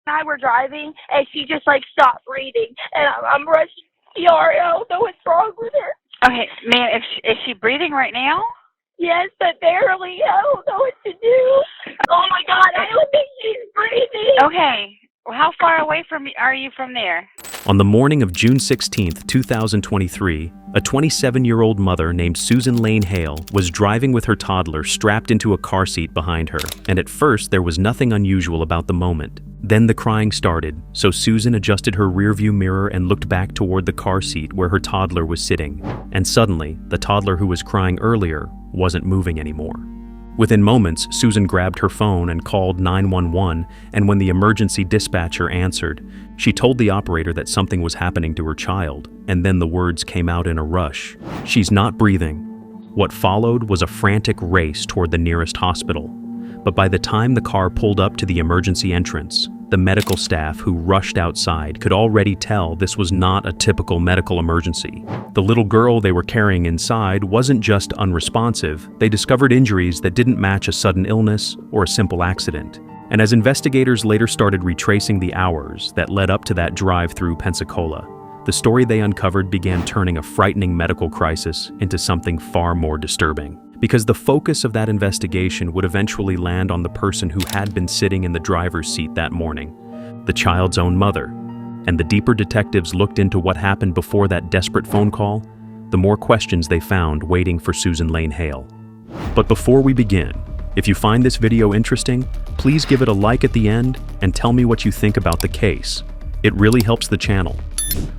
I were driving, and she just, like, stopped breathing, and I'm rushing to the ER. I don't know what's wrong with her. Okay, ma'am, is she breathing right now? Yes, but barely. I don't know what to do. Oh, my God, I don't think she's breathing. Okay, well, how far away are you from there? On the morning of June 16, 2023, a 27-year-old mother named Susan Hale was driving with her toddler strapped into a car seat behind her, and at first there was nothing unusual about the moment. Then the crying started, so Susan adjusted her rearview mirror and looked back toward the car seat where her toddler was sitting, and suddenly, the toddler who was crying earlier wasn't moving anymore. Within moments, Susan grabbed her phone and called 911, and when the emergency dispatcher answered, she told the operator that something was happening to her child, and then the words came out in a rush. "She's not breathing." What followed was a frantic race toward the nearest hospital. But by the time the car pulled up to the emergency entrance, the medical staff who rushed outside could already tell this was not a typical medical emergency. The little girl they were carrying inside wasn't just unresponsive, they discovered injuries that didn't match a sudden illness or a simple accident. And as investigators later started retracing the hours that led up to that drive through Pensacola, the story they uncovered began turning a frightening medical crisis into something far more disturbing. Because the focus of that investigation would eventually land on the person who had been sitting in the driver's seat that morning, the child's own mother. And the deeper detectives looked into what happened before that desperate phone call, the more questions they found waiting for Susan Hale. But before we begin, if you find this video interesting, please give it a like at the end and tell me what you think about the case. It really helps the channel.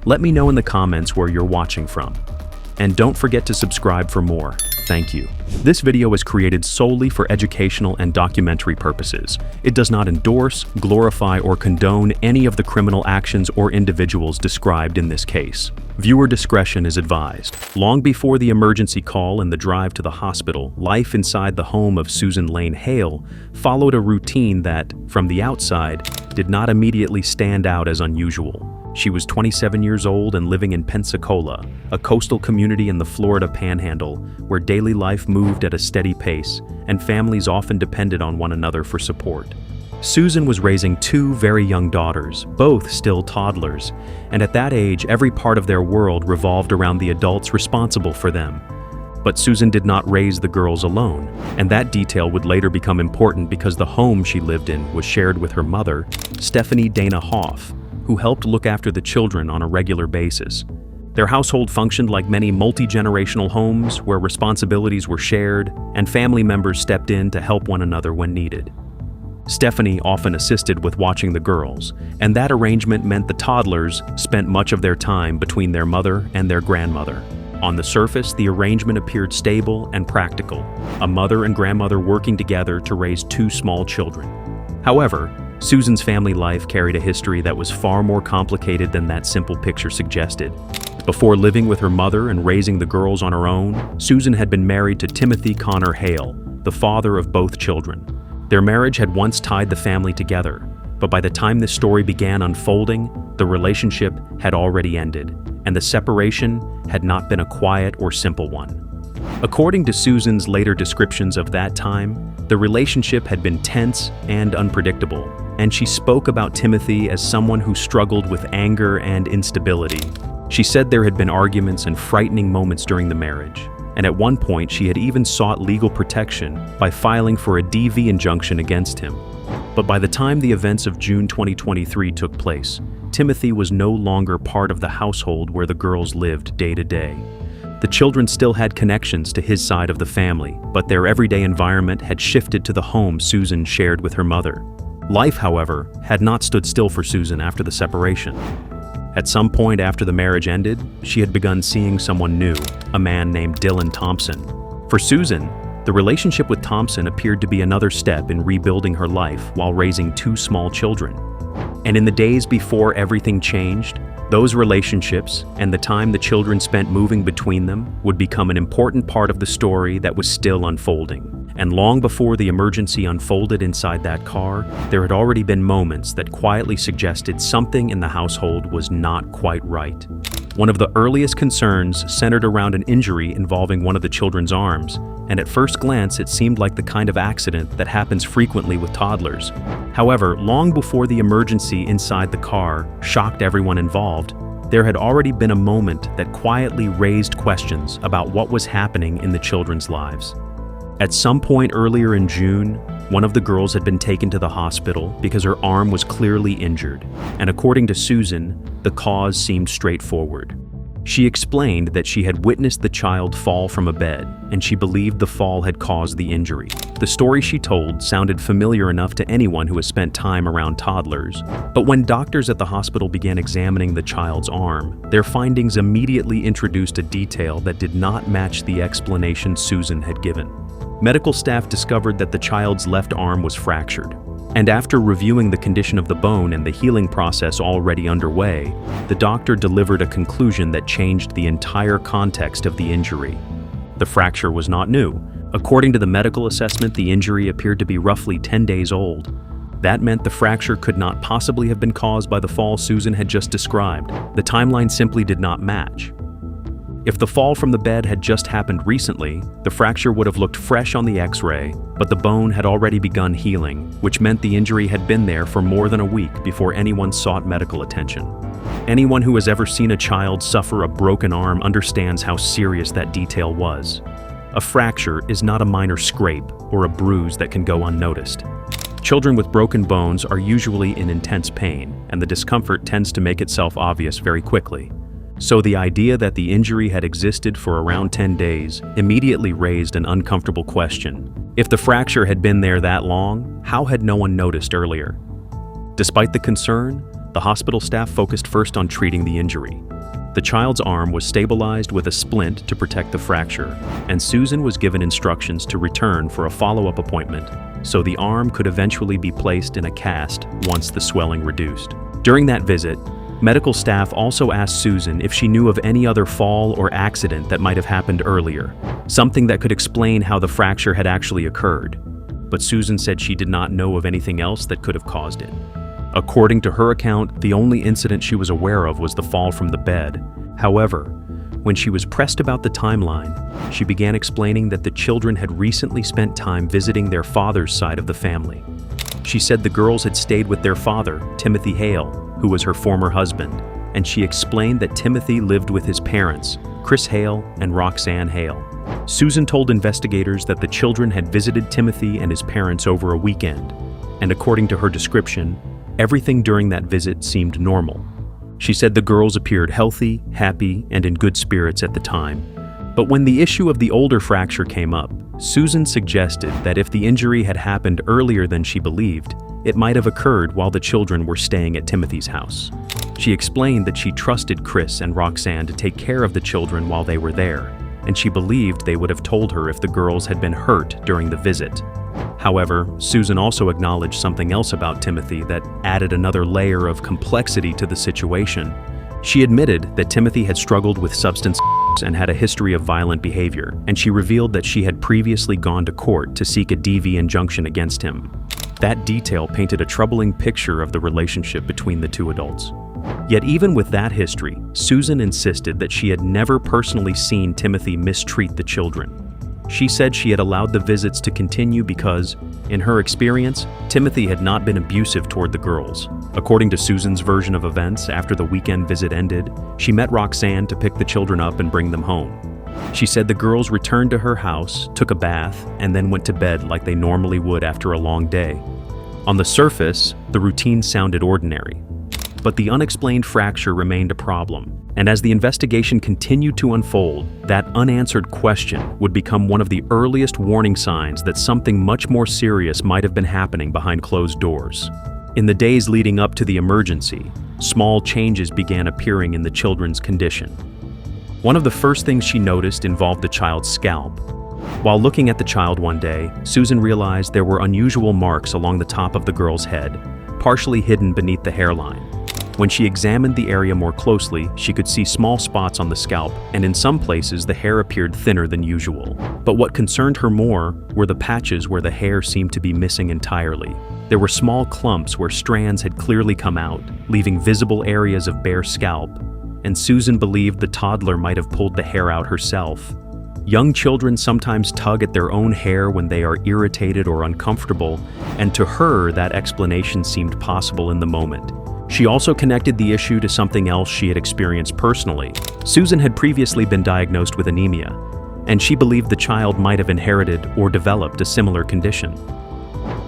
Let me know in the comments where you're watching from. And don't forget to subscribe for more. Thank you. This video is created solely for educational and documentary purposes. It does not endorse, glorify, or condone any of the criminal actions or individuals described in this case. Viewer discretion is advised. Long before the emergency call and the drive to the hospital, life inside the home of Susan Hale followed a routine that, from the outside, did not immediately stand out as unusual. She was 27 years old and living in Pensacola, a coastal community in the Florida Panhandle, where daily life moved at a steady pace and families often depended on one another for support. Susan was raising two very young daughters, both still toddlers, and at that age, every part of their world revolved around the adults responsible for them. But Susan did not raise the girls alone, and that detail would later become important because the home she lived in was shared with her mother, Stephanie Dana Hoff, who helped look after the children on a regular basis. Their household functioned like many multi-generational homes where responsibilities were shared and family members stepped in to help one another when needed. Stephanie often assisted with watching the girls, and that arrangement meant the toddlers spent much of their time between their mother and their grandmother. On the surface, the arrangement appeared stable and practical, a mother and grandmother working together to raise two small children. However, Susan's family life carried a history that was far more complicated than that simple picture suggested. Before living with her mother and raising the girls on her own, Susan had been married to Timothy Connor Hale, the father of both children. Their marriage had once tied the family together, but by the time this story began unfolding, the relationship had already ended, and the separation had not been a quiet or simple one. According to Susan's later descriptions of that time, the relationship had been tense and unpredictable, and she spoke about Timothy as someone who struggled with anger and instability. She said there had been arguments and frightening moments during the marriage, and at one point she had even sought legal protection by filing for a DV injunction against him. But by the time the events of June 2023 took place, Timothy was no longer part of the household where the girls lived day to day. The children still had connections to his side of the family, but their everyday environment had shifted to the home Susan shared with her mother. Life, however, had not stood still for Susan after the separation. At some point after the marriage ended, she had begun seeing someone new, a man named Dylan Thompson. For Susan, the relationship with Thompson appeared to be another step in rebuilding her life while raising two small children. And in the days before everything changed, those relationships and the time the children spent moving between them would become an important part of the story that was still unfolding. And long before the emergency unfolded inside that car, there had already been moments that quietly suggested something in the household was not quite right. One of the earliest concerns centered around an injury involving one of the children's arms, and at first glance it seemed like the kind of accident that happens frequently with toddlers. However, long before the emergency inside the car shocked everyone involved, there had already been a moment that quietly raised questions about what was happening in the children's lives. At some point earlier in June, one of the girls had been taken to the hospital because her arm was clearly injured, and according to Susan, the cause seemed straightforward. She explained that she had witnessed the child fall from a bed, and she believed the fall had caused the injury. The story she told sounded familiar enough to anyone who has spent time around toddlers, but when doctors at the hospital began examining the child's arm, their findings immediately introduced a detail that did not match the explanation Susan had given. Medical staff discovered that the child's left arm was fractured, and after reviewing the condition of the bone and the healing process already underway, the doctor delivered a conclusion that changed the entire context of the injury. The fracture was not new. According to the medical assessment, the injury appeared to be roughly 10 days old. That meant the fracture could not possibly have been caused by the fall Susan had just described. The timeline simply did not match. If the fall from the bed had just happened recently, the fracture would have looked fresh on the X-ray, but the bone had already begun healing, which meant the injury had been there for more than a week before anyone sought medical attention. Anyone who has ever seen a child suffer a broken arm understands how serious that detail was. A fracture is not a minor scrape or a bruise that can go unnoticed. Children with broken bones are usually in intense pain, and the discomfort tends to make itself obvious very quickly. So the idea that the injury had existed for around 10 days immediately raised an uncomfortable question. If the fracture had been there that long, how had no one noticed earlier? Despite the concern, the hospital staff focused first on treating the injury. The child's arm was stabilized with a splint to protect the fracture, and Susan was given instructions to return for a follow-up appointment, so the arm could eventually be placed in a cast once the swelling reduced. During that visit, medical staff also asked Susan if she knew of any other fall or accident that might have happened earlier, something that could explain how the fracture had actually occurred. But Susan said she did not know of anything else that could have caused it. According to her account, the only incident she was aware of was the fall from the bed. However, when she was pressed about the timeline, she began explaining that the children had recently spent time visiting their father's side of the family. She said the girls had stayed with their father, Timothy Hale, who was her former husband, and she explained that Timothy lived with his parents, Chris Hale and Roxanne Hale. Susan told investigators that the children had visited Timothy and his parents over a weekend, and according to her description, everything during that visit seemed normal. She said the girls appeared healthy, happy, and in good spirits at the time. But when the issue of the older fracture came up, Susan suggested that if the injury had happened earlier than she believed, it might have occurred while the children were staying at Timothy's house. She explained that she trusted Chris and Roxanne to take care of the children while they were there, and she believed they would have told her if the girls had been hurt during the visit. However, Susan also acknowledged something else about Timothy that added another layer of complexity to the situation. She admitted that Timothy had struggled with substance and had a history of violent behavior, and she revealed that she had previously gone to court to seek a DV injunction against him. That detail painted a troubling picture of the relationship between the two adults. Yet even with that history, Susan insisted that she had never personally seen Timothy mistreat the children. She said she had allowed the visits to continue because, in her experience, Timothy had not been abusive toward the girls. According to Susan's version of events, after the weekend visit ended, she met Roxanne to pick the children up and bring them home. She said the girls returned to her house, took a bath, and then went to bed like they normally would after a long day. On the surface, the routine sounded ordinary, but the unexplained fracture remained a problem. And as the investigation continued to unfold, that unanswered question would become one of the earliest warning signs that something much more serious might have been happening behind closed doors. In the days leading up to the emergency, small changes began appearing in the children's condition. One of the first things she noticed involved the child's scalp. While looking at the child one day, Susan realized there were unusual marks along the top of the girl's head, partially hidden beneath the hairline. When she examined the area more closely, she could see small spots on the scalp, and in some places the hair appeared thinner than usual. But what concerned her more were the patches where the hair seemed to be missing entirely. There were small clumps where strands had clearly come out, leaving visible areas of bare scalp. and Susan believed the toddler might have pulled the hair out herself. Young children sometimes tug at their own hair when they are irritated or uncomfortable, and to her, that explanation seemed possible in the moment. She also connected the issue to something else she had experienced personally. Susan had previously been diagnosed with anemia, and she believed the child might have inherited or developed a similar condition.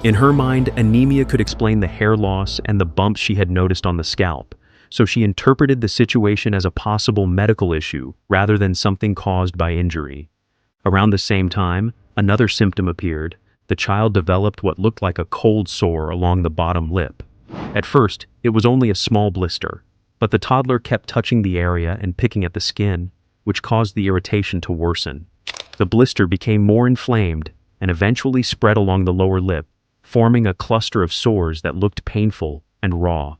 In her mind, anemia could explain the hair loss and the bumps she had noticed on the scalp, so she interpreted the situation as a possible medical issue rather than something caused by injury. Around the same time, another symptom appeared. The child developed what looked like a cold sore along the bottom lip. At first, it was only a small blister, but the toddler kept touching the area and picking at the skin, which caused the irritation to worsen. The blister became more inflamed and eventually spread along the lower lip, forming a cluster of sores that looked painful and raw.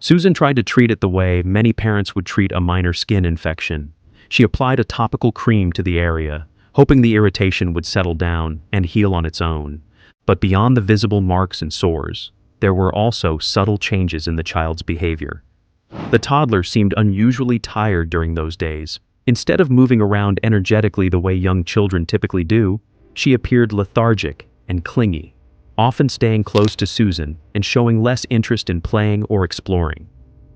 Susan tried to treat it the way many parents would treat a minor skin infection. She applied a topical cream to the area, hoping the irritation would settle down and heal on its own. But beyond the visible marks and sores, there were also subtle changes in the child's behavior. The toddler seemed unusually tired during those days. Instead of moving around energetically the way young children typically do, she appeared lethargic and clingy, often staying close to Susan and showing less interest in playing or exploring.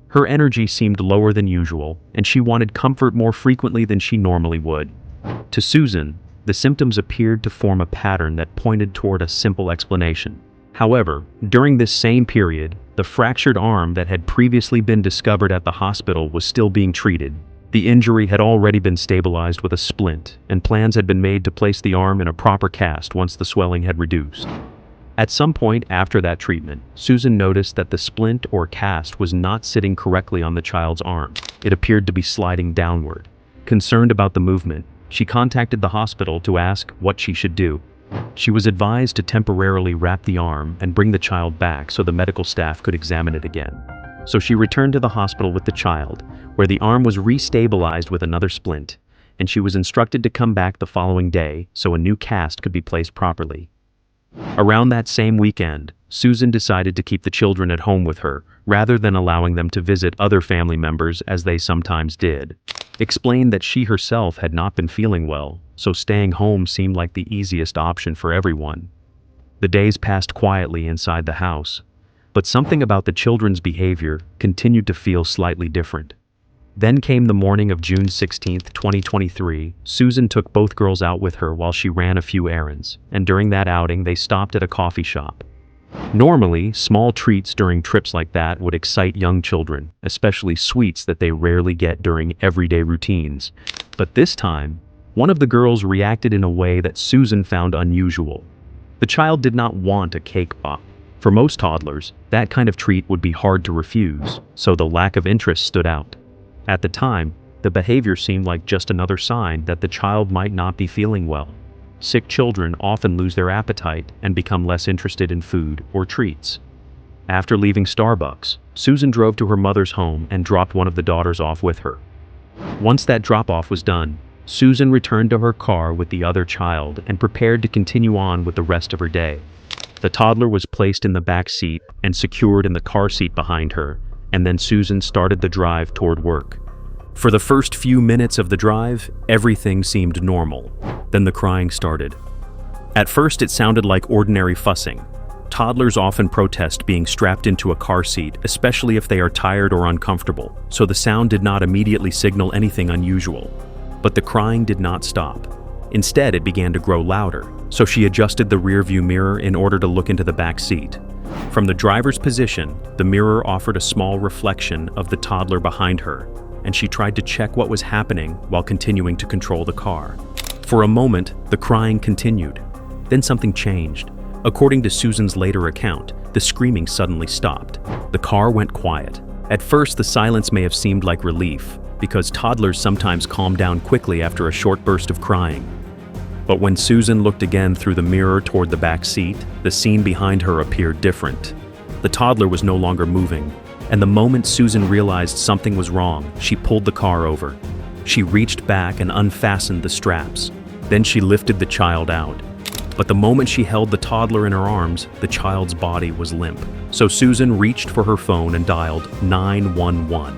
Her energy seemed lower than usual, and she wanted comfort more frequently than she normally would. To Susan, the symptoms appeared to form a pattern that pointed toward a simple explanation. However, during this same period, the fractured arm that had previously been discovered at the hospital was still being treated. The injury had already been stabilized with a splint, and plans had been made to place the arm in a proper cast once the swelling had reduced. At some point after that treatment, Susan noticed that the splint or cast was not sitting correctly on the child's arm. It appeared to be sliding downward. Concerned about the movement, she contacted the hospital to ask what she should do. She was advised to temporarily wrap the arm and bring the child back so the medical staff could examine it again. So she returned to the hospital with the child, where the arm was restabilized with another splint, and she was instructed to come back the following day so a new cast could be placed properly. Around that same weekend, Susan decided to keep the children at home with her, rather than allowing them to visit other family members as they sometimes did. Explained that she herself had not been feeling well, so staying home seemed like the easiest option for everyone. The days passed quietly inside the house, but something about the children's behavior continued to feel slightly different. Then came the morning of June 16, 2023. Susan took both girls out with her while she ran a few errands, and during that outing they stopped at a coffee shop. Normally, small treats during trips like that would excite young children, especially sweets that they rarely get during everyday routines. But this time, one of the girls reacted in a way that Susan found unusual. The child did not want a cake pop. For most toddlers, that kind of treat would be hard to refuse, so the lack of interest stood out. At the time, the behavior seemed like just another sign that the child might not be feeling well. Sick children often lose their appetite and become less interested in food or treats. After leaving Starbucks, Susan drove to her mother's home and dropped one of the daughters off with her. Once that drop-off was done, Susan returned to her car with the other child and prepared to continue on with the rest of her day. The toddler was placed in the back seat and secured in the car seat behind her, and then Susan started the drive toward work. For the first few minutes of the drive, everything seemed normal. Then the crying started. At first, it sounded like ordinary fussing. Toddlers often protest being strapped into a car seat, especially if they are tired or uncomfortable, so the sound did not immediately signal anything unusual. But the crying did not stop. Instead, it began to grow louder, so she adjusted the rearview mirror in order to look into the back seat. From the driver's position, the mirror offered a small reflection of the toddler behind her, and she tried to check what was happening while continuing to control the car. For a moment, the crying continued. Then something changed. According to Susan's later account, the screaming suddenly stopped. The car went quiet. At first, the silence may have seemed like relief, because toddlers sometimes calm down quickly after a short burst of crying. But when Susan looked again through the mirror toward the back seat, the scene behind her appeared different. The toddler was no longer moving, and the moment Susan realized something was wrong, she pulled the car over. She reached back and unfastened the straps. Then she lifted the child out. But the moment she held the toddler in her arms, the child's body was limp. So Susan reached for her phone and dialed 911.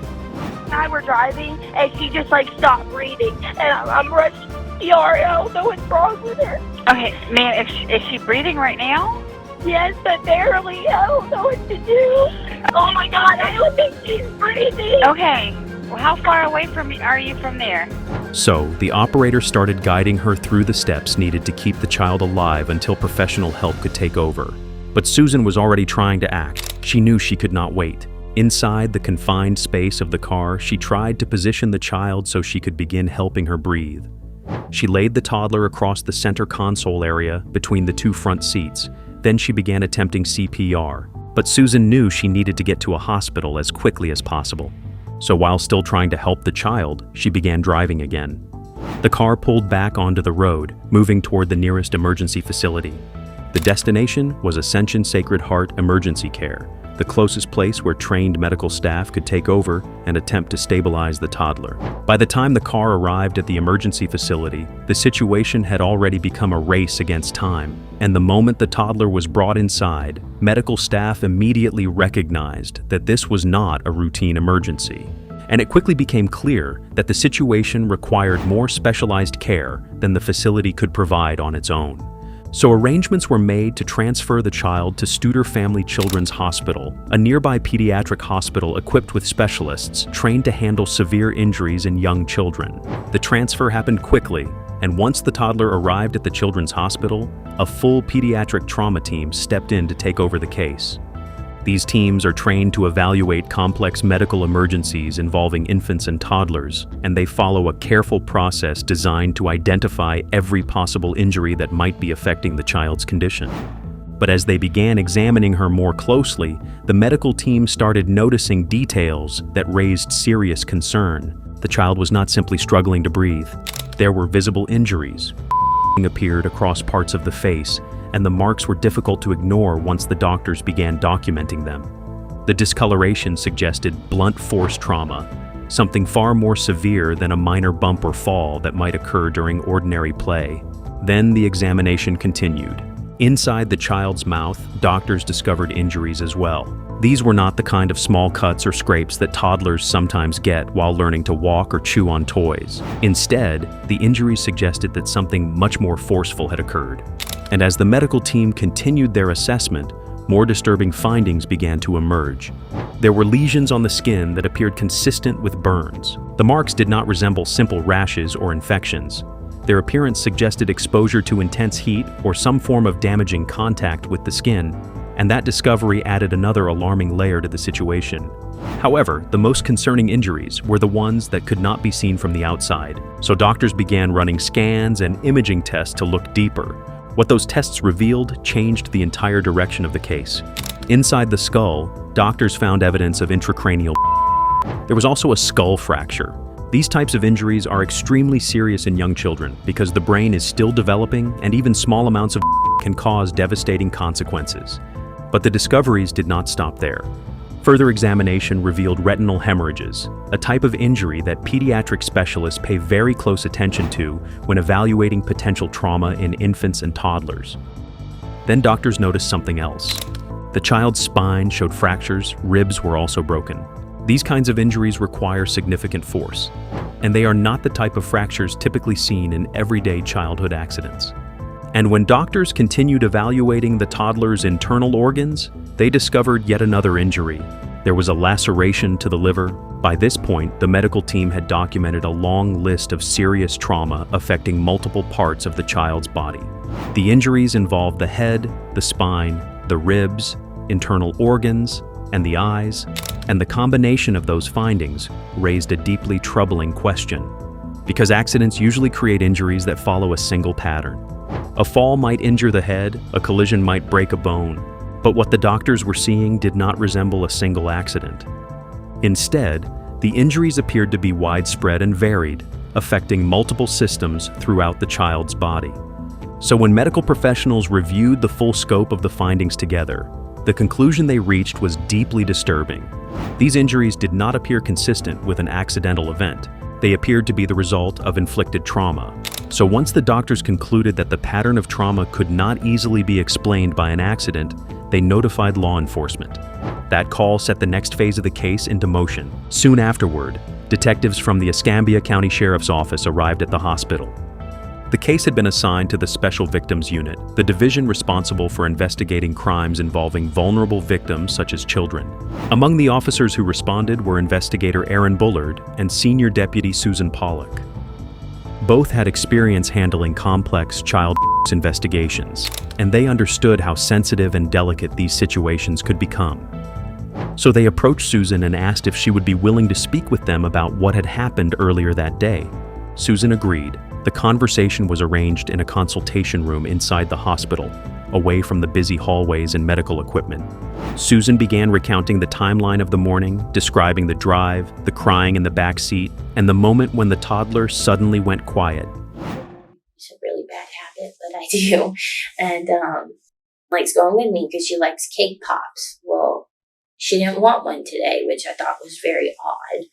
I were driving, and she just like stopped breathing, and I'm rushing to the ER. I don't know what's wrong with her. Okay, ma'am, is she breathing right now? Yes, but barely. I don't know what to do. Oh my God, I don't think she's breathing. Okay, well, how far away are you from there? So, the operator started guiding her through the steps needed to keep the child alive until professional help could take over. But Susan was already trying to act. She knew she could not wait. Inside the confined space of the car, she tried to position the child so she could begin helping her breathe. She laid the toddler across the center console area between the two front seats. Then she began attempting CPR. But Susan knew she needed to get to a hospital as quickly as possible. So while still trying to help the child, she began driving again. The car pulled back onto the road, moving toward the nearest emergency facility. The destination was Ascension Sacred Heart Emergency Care, the closest place where trained medical staff could take over and attempt to stabilize the toddler. By the time the car arrived at the emergency facility, the situation had already become a race against time, and the moment the toddler was brought inside, medical staff immediately recognized that this was not a routine emergency. And it quickly became clear that the situation required more specialized care than the facility could provide on its own. So arrangements were made to transfer the child to Studer Family Children's Hospital, a nearby pediatric hospital equipped with specialists trained to handle severe injuries in young children. The transfer happened quickly, and once the toddler arrived at the children's hospital, a full pediatric trauma team stepped in to take over the case. These teams are trained to evaluate complex medical emergencies involving infants and toddlers, and they follow a careful process designed to identify every possible injury that might be affecting the child's condition. But as they began examining her more closely, the medical team started noticing details that raised serious concern. The child was not simply struggling to breathe. There were visible injuries. Appeared across parts of the face, and the marks were difficult to ignore once the doctors began documenting them. The discoloration suggested blunt force trauma, something far more severe than a minor bump or fall that might occur during ordinary play. Then the examination continued. Inside the child's mouth, doctors discovered injuries as well. These were not the kind of small cuts or scrapes that toddlers sometimes get while learning to walk or chew on toys. Instead, the injuries suggested that something much more forceful had occurred. And as the medical team continued their assessment, more disturbing findings began to emerge. There were lesions on the skin that appeared consistent with burns. The marks did not resemble simple rashes or infections. Their appearance suggested exposure to intense heat or some form of damaging contact with the skin, and that discovery added another alarming layer to the situation. However, the most concerning injuries were the ones that could not be seen from the outside, so doctors began running scans and imaging tests to look deeper. What those tests revealed changed the entire direction of the case. Inside the skull, doctors found evidence of intracranial. There was also a skull fracture. These types of injuries are extremely serious in young children because the brain is still developing and even small amounts of can cause devastating consequences. But the discoveries did not stop there. Further examination revealed retinal hemorrhages, a type of injury that pediatric specialists pay very close attention to when evaluating potential trauma in infants and toddlers. Then doctors noticed something else. The child's spine showed fractures, ribs were also broken. These kinds of injuries require significant force, and they are not the type of fractures typically seen in everyday childhood accidents. And when doctors continued evaluating the toddler's internal organs, they discovered yet another injury. There was a laceration to the liver. By this point, the medical team had documented a long list of serious trauma affecting multiple parts of the child's body. The injuries involved the head, the spine, the ribs, internal organs, and the eyes, and the combination of those findings raised a deeply troubling question. Because accidents usually create injuries that follow a single pattern. A fall might injure the head, a collision might break a bone, but what the doctors were seeing did not resemble a single accident. Instead, the injuries appeared to be widespread and varied, affecting multiple systems throughout the child's body. So when medical professionals reviewed the full scope of the findings together, the conclusion they reached was deeply disturbing. These injuries did not appear consistent with an accidental event. They appeared to be the result of inflicted trauma. So once the doctors concluded that the pattern of trauma could not easily be explained by an accident, they notified law enforcement. That call set the next phase of the case into motion. Soon afterward, detectives from the Escambia County Sheriff's Office arrived at the hospital. The case had been assigned to the Special Victims Unit, the division responsible for investigating crimes involving vulnerable victims such as children. Among the officers who responded were investigator Aaron Bullard and Senior Deputy Susan Pollock. Both had experience handling complex child investigations, and they understood how sensitive and delicate these situations could become. So they approached Susan and asked if she would be willing to speak with them about what had happened earlier that day. Susan agreed. The conversation was arranged in a consultation room inside the hospital, away from the busy hallways and medical equipment. Susan began recounting the timeline of the morning, describing the drive, the crying in the back seat, and the moment when the toddler suddenly went quiet. It's a really bad habit, but I do. And likes going with me because she likes cake pops. Well, she didn't want one today, which I thought was very odd.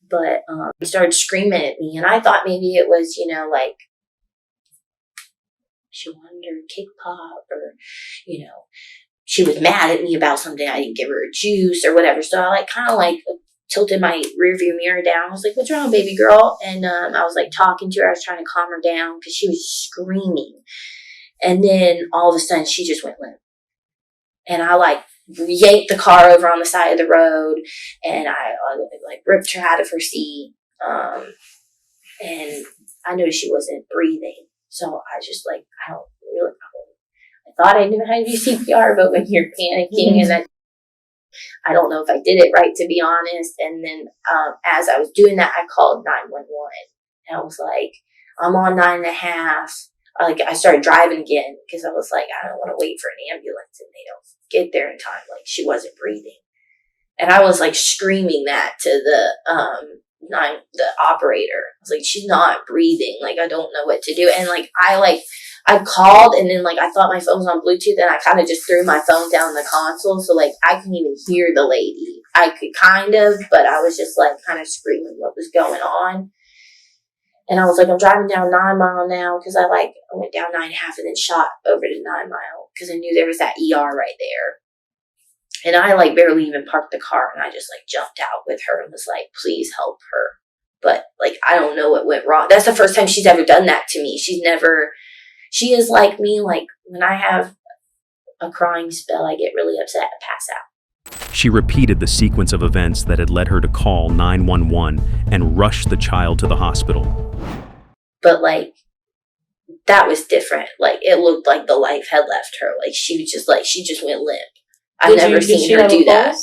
But he started screaming at me, and I thought maybe it was, like she wanted her cake pop, or, she was mad at me about something. I didn't give her a juice or whatever. So I kind of tilted my rearview mirror down. I was like, "What's wrong, baby girl?" And I was talking to her. I was trying to calm her down because she was screaming. And then all of a sudden, she just went limp, and I yanked the car over on the side of the road, and I ripped her out of her seat. And I noticed she wasn't breathing. So I just I thought I knew how to do CPR, but when you're panicking and I don't know if I did it right, to be honest. And then as I was doing that, I called 911, and I was like, I'm on 9.5. I started driving again because I was like, I don't want to wait for an ambulance and they don't get there in time. She wasn't breathing. And I was screaming that to the operator. I was like, she's not breathing. I don't know what to do. And I called, and then I thought my phone was on Bluetooth, and I kind of just threw my phone down the console. So I couldn't even hear the lady. I could kind of, but I was just kind of screaming what was going on. And I was like, I'm driving down 9 Mile now, because I went down 9.5 and then shot over to 9 Mile because I knew there was that ER right there. And I barely even parked the car, and I just jumped out with her and was like, please help her. But I don't know what went wrong. That's the first time she's ever done that to me. She is like me. When I have a crying spell, I get really upset and pass out. She repeated the sequence of events that had led her to call 911 and rush the child to the hospital. But that was different. It looked like the life had left her. She was just she just went limp. I've never seen her do that.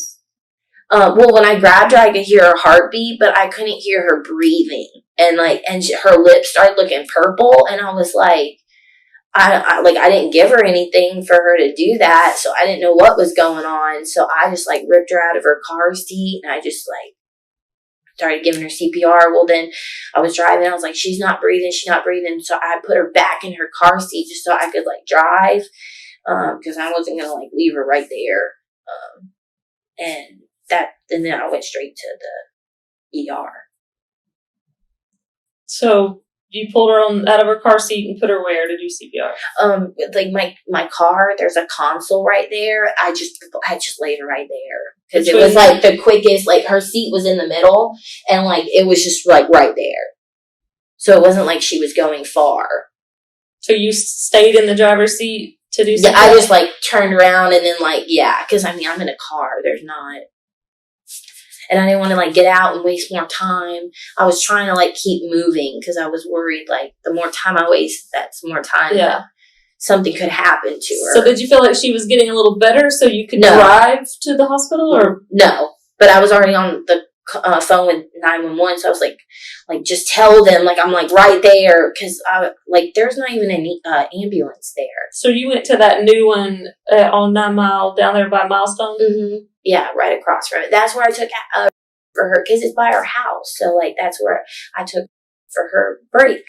Well, when I grabbed her, I could hear her heartbeat, but I couldn't hear her breathing. And her lips started looking purple, and I was I didn't give her anything for her to do that, so I didn't know what was going on. So I just ripped her out of her car seat, and I just started giving her CPR. Well, then I was driving. I was like, she's not breathing. So I put her back in her car seat just so I could drive, because I wasn't going to leave her right there. And then I went straight to the ER. So you pulled her out of her car seat and put her where to do CPR? My car, there's a console right there. I just laid her right there because it was the quickest. Her seat was in the middle, and it was just right there. So it wasn't she was going far. So you stayed in the driver's seat to do CPR? Yeah, I just turned around and then because I'm in a car. There's not. And I didn't want to get out and waste more time. I was trying to keep moving because I was worried the more time I waste, that's more time that something could happen to her. So did you feel she was getting a little better so you could drive to the hospital, or no? But I was already on the phone with 911, so I was just tell them I'm right there, because there's not even any ambulance there. So you went to that new one on 9 Mile down there by Milestone? Mm-hmm. Yeah, right across from it. That's where I took for her, because it's by our house. So that's where I took for her break.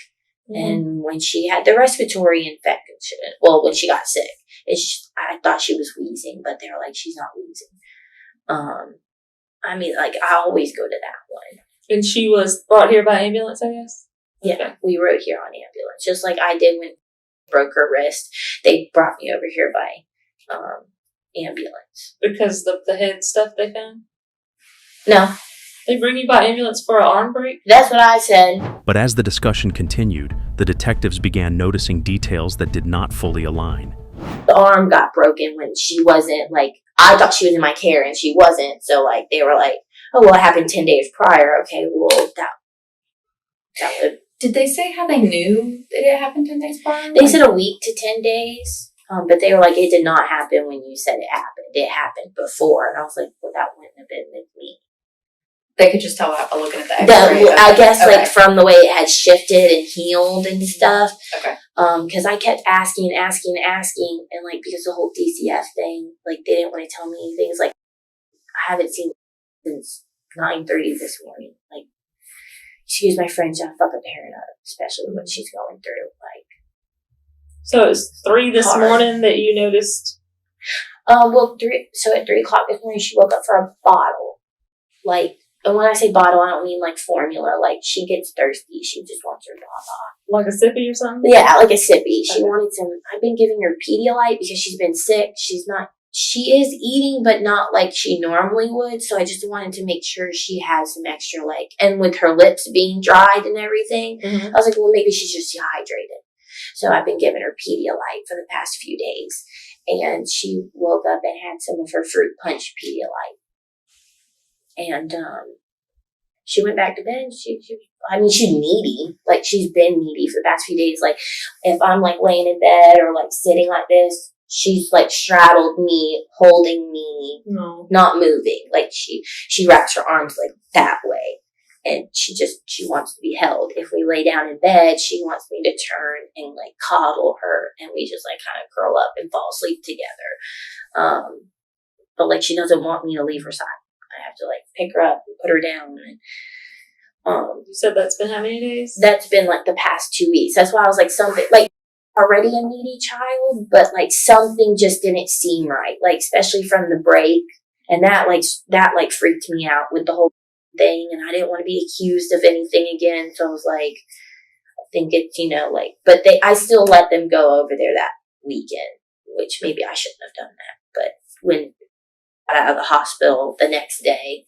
Mm-hmm. And when she had the respiratory infection, when she got sick, I thought she was wheezing, but they were she's not wheezing. I always go to that one. And she was brought here by ambulance, I guess? Yeah, okay. We rode here on ambulance, just like I did when I broke her wrist. They brought me over here by ambulance. Because the head stuff they found? No, They bring you by ambulance for an arm break? That's what I said. But as the discussion continued, the detectives began noticing details that did not fully align. The arm got broken when she wasn't, like, I thought she was in my care and she wasn't. So, like, they were like, oh, well, it happened 10 days prior. Okay, well, that would. Did they say how they knew that it happened 10 days prior? They said a week to 10 days. But they were like, it did not happen when you said it happened. It happened before. And I was like, well, that wouldn't have been with me. They could just tell by looking at the X-ray. I guess, okay. like, from the way it had shifted and healed and stuff. Okay. Because I kept asking, and, like, because the whole DCF thing, like, they didn't want to tell me anything. It's like, I haven't seen since 9:30 this morning. Like, excuse my French, I'm fucking paranoid, especially what she's going through. Like, so it was 3 this hard. morning that you noticed? Well, at 3 o'clock this morning, she woke up for a bottle. Like, and when I say bottle, I don't mean like formula. Like, she gets thirsty. She just wants her baba. Like a sippy or something? Yeah, like a sippy. She wanted some. I've been giving her Pedialyte because she's been sick. She is eating, but not like she normally would. So I just wanted to make sure she has some extra, like, and with her lips being dried and everything, I was like, well, maybe she's just dehydrated. So I've been giving her Pedialyte for the past few days. And she woke up and had some of her fruit punch Pedialyte. And she went back to bed. She's needy. Like, she's been needy for the past few days. Like, if I'm, like, laying in bed or, like, sitting like this, she's, like, straddled me, holding me, not moving. Like, she wraps her arms, like, that way. And she wants to be held. If we lay down in bed, she wants me to turn and, like, coddle her. And we just, like, kind of curl up and fall asleep together. But, like, she doesn't want me to leave her side. I have to, like, pick her up and put her down. And, you said that's been how many days? That's been, like, the past 2 weeks. That's why I was like, something, like, already a needy child, but, like, something just didn't seem right. Like, especially from the break. And that freaked me out with the whole thing. And I didn't want to be accused of anything again. So I was like, I think it's, but I still let them go over there that weekend, which maybe I shouldn't have done that. But when out of the hospital the next day.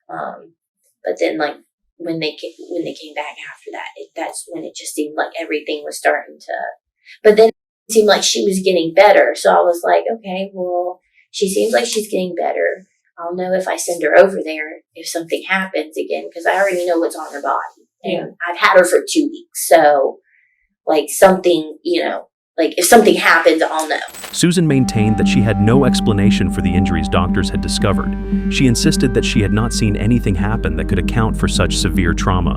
But then, like, when they came back after that, that's when it just seemed like everything was starting to. But then it seemed like she was getting better. So I was like, okay, well, she seems like she's getting better. I'll know if I send her over there if something happens again, because I already know what's on her body. And I've had her for 2 weeks. So, like, something, like, if something happens, I'll know. Susan maintained that she had no explanation for the injuries doctors had discovered. She insisted that she had not seen anything happen that could account for such severe trauma.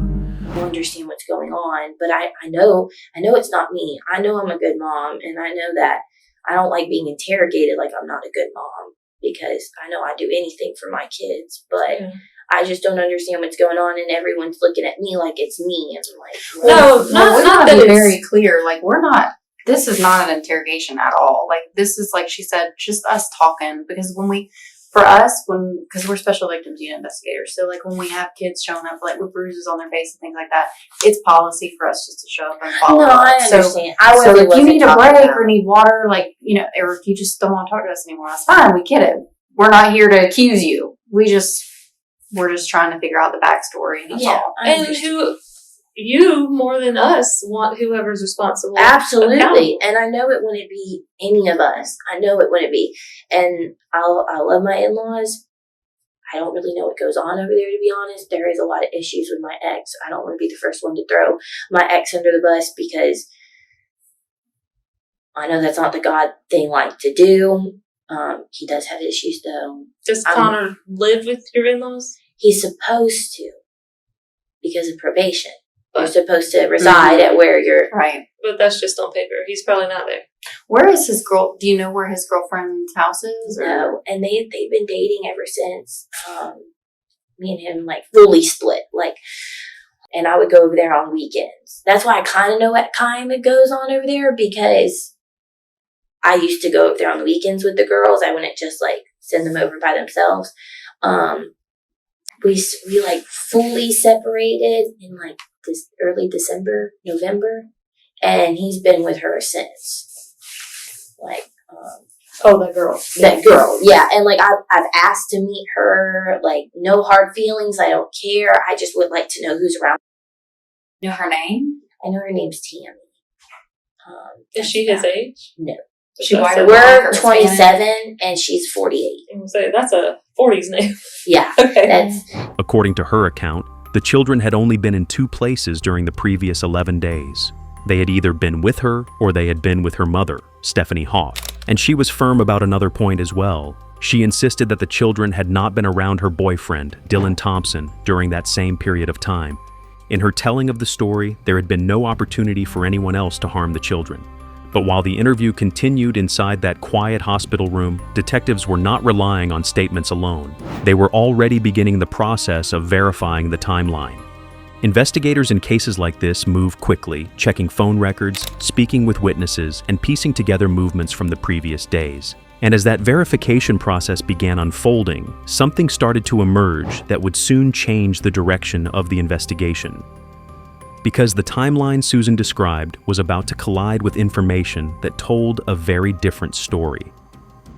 I don't understand what's going on, but I know it's not me. I know I'm a good mom, and I know that I don't like being interrogated like I'm not a good mom, because I know I do anything for my kids, but I just don't understand what's going on, and everyone's looking at me like it's me, and I'm like, well, we gotta be very clear. Like, this is not an interrogation at all. Like, this is, like she said, just us talking. Because because we're special victims unit investigators, so, like, when we have kids showing up, like, with bruises on their face and things like that, it's policy for us just to show up and follow up. No, I understand. So if you need a break or need water, like, or if you just don't want to talk to us anymore, that's fine. We get it. We're not here to accuse you. We're just trying to figure out the backstory. That's all. And you, more than us, want whoever's responsible. Absolutely. And I know it wouldn't be any of us. I know it wouldn't be. And I love my in-laws. I don't really know what goes on over there, to be honest. There is a lot of issues with my ex. I don't want to be the first one to throw my ex under the bus, because I know that's not the God thing like to do. He does have issues, though. Does Connor live with your in-laws? He's supposed to, because of probation. You're supposed to reside at where you're... Right. But that's just on paper. He's probably not there. Where is his girl? Do you know where his girlfriend's house is? Or? No, and they've been dating ever since. Me and him, like, fully split. Like, and I would go over there on weekends. That's why I kind of know what kind of goes on over there, because I used to go over there on the weekends with the girls. I wouldn't just, like, send them over by themselves. We like fully separated in, like, this early December, November, and he's been with her since. Like, Oh, that girl. That girl, yeah. And like I've asked to meet her. Like, no hard feelings. I don't care. I just would like to know who's around. You know her name? I know her name's Tammy. Is she his age? No. She white or We're black or 27 and she's 48. So that's a 40s name. Yeah. Okay. That's According to her account, the children had only been in 2 places during the previous 11 days. They had either been with her or they had been with her mother, Stephanie Hoff. And she was firm about another point as well. She insisted that the children had not been around her boyfriend, Dylan Thompson, during that same period of time. In her telling of the story, there had been no opportunity for anyone else to harm the children. But while the interview continued inside that quiet hospital room, detectives were not relying on statements alone. They were already beginning the process of verifying the timeline. Investigators in cases like this move quickly, checking phone records, speaking with witnesses, and piecing together movements from the previous days. And as that verification process began unfolding, something started to emerge that would soon change the direction of the investigation. Because the timeline Susan described was about to collide with information that told a very different story.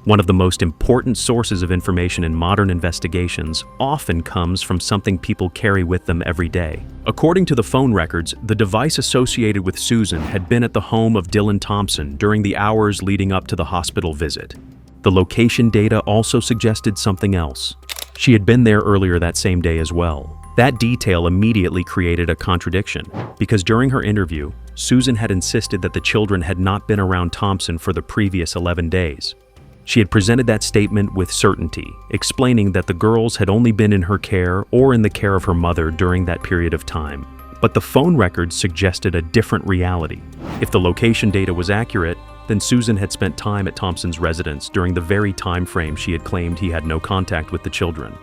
One of the most important sources of information in modern investigations often comes from something people carry with them every day. According to the phone records, the device associated with Susan had been at the home of Dylan Thompson during the hours leading up to the hospital visit. The location data also suggested something else. She had been there earlier that same day as well. That detail immediately created a contradiction, because during her interview, Susan had insisted that the children had not been around Thompson for the previous 11 days. She had presented that statement with certainty, explaining that the girls had only been in her care or in the care of her mother during that period of time. But the phone records suggested a different reality. If the location data was accurate, then Susan had spent time at Thompson's residence during the very time frame she had claimed he had no contact with the children.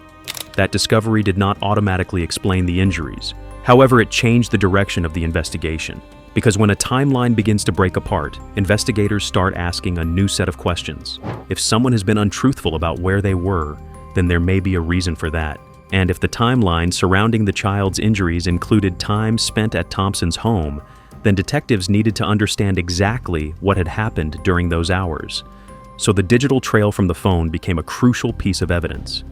That discovery did not automatically explain the injuries. However, it changed the direction of the investigation. Because when a timeline begins to break apart, investigators start asking a new set of questions. If someone has been untruthful about where they were, then there may be a reason for that. And if the timeline surrounding the child's injuries included time spent at Thompson's home, then detectives needed to understand exactly what had happened during those hours. So the digital trail from the phone became a crucial piece of evidence.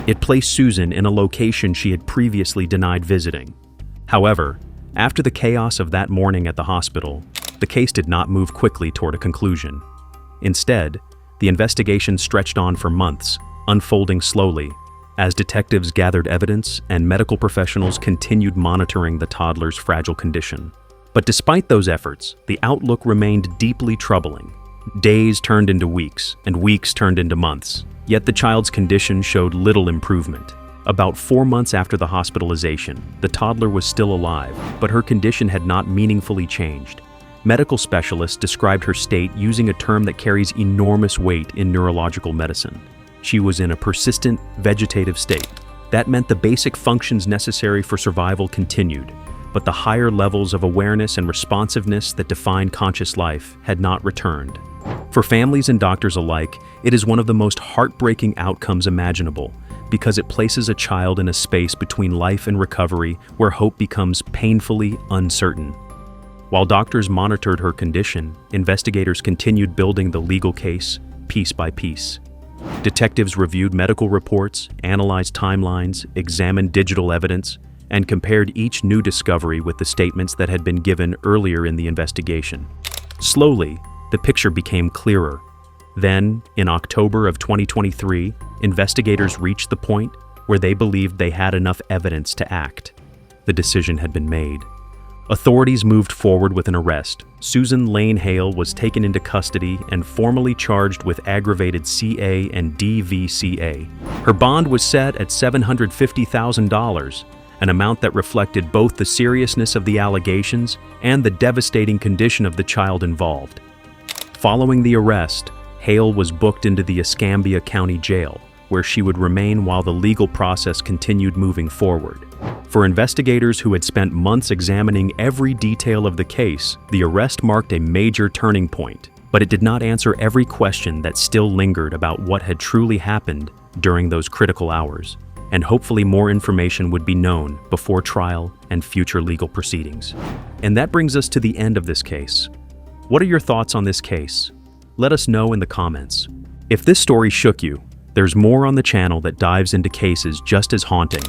It placed Susan in a location she had previously denied visiting. However, after the chaos of that morning at the hospital, the case did not move quickly toward a conclusion. Instead, the investigation stretched on for months, unfolding slowly, as detectives gathered evidence and medical professionals continued monitoring the toddler's fragile condition. But despite those efforts, the outlook remained deeply troubling. Days turned into weeks, and weeks turned into months. Yet the child's condition showed little improvement. About 4 months after the hospitalization, the toddler was still alive, but her condition had not meaningfully changed. Medical specialists described her state using a term that carries enormous weight in neurological medicine. She was in a persistent vegetative state. That meant the basic functions necessary for survival continued, but the higher levels of awareness and responsiveness that define conscious life had not returned. For families and doctors alike, it is one of the most heartbreaking outcomes imaginable, because it places a child in a space between life and recovery where hope becomes painfully uncertain. While doctors monitored her condition, investigators continued building the legal case piece by piece. Detectives reviewed medical reports, analyzed timelines, examined digital evidence, and compared each new discovery with the statements that had been given earlier in the investigation. Slowly, the picture became clearer. Then, in October of 2023, investigators reached the point where they believed they had enough evidence to act. The decision had been made. Authorities moved forward with an arrest. Susan Lane Hale was taken into custody and formally charged with aggravated CA and DVCA. Her bond was set at $750,000, an amount that reflected both the seriousness of the allegations and the devastating condition of the child involved. Following the arrest, Hale was booked into the Escambia County Jail, where she would remain while the legal process continued moving forward. For investigators who had spent months examining every detail of the case, the arrest marked a major turning point, but it did not answer every question that still lingered about what had truly happened during those critical hours, and hopefully more information would be known before trial and future legal proceedings. And that brings us to the end of this case. What are your thoughts on this case? Let us know in the comments. If this story shook you, there's more on the channel that dives into cases just as haunting.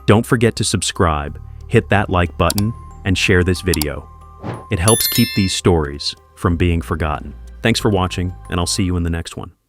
Don't forget to subscribe, hit that like button, and share this video. It helps keep these stories from being forgotten. Thanks for watching, and I'll see you in the next one.